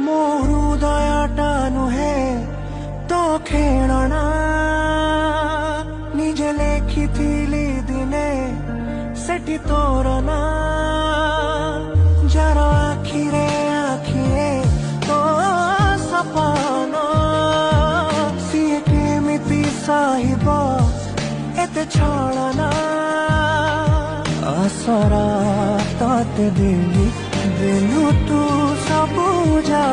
मो हृदयटा नुहे तो खेलना निजे लेखिथिली दिने सेठी तोर ना जार आखिरे आखिए तो सपन सीए केमिति सहिब एते छलना आसरा तते देली देलु तू सबू जा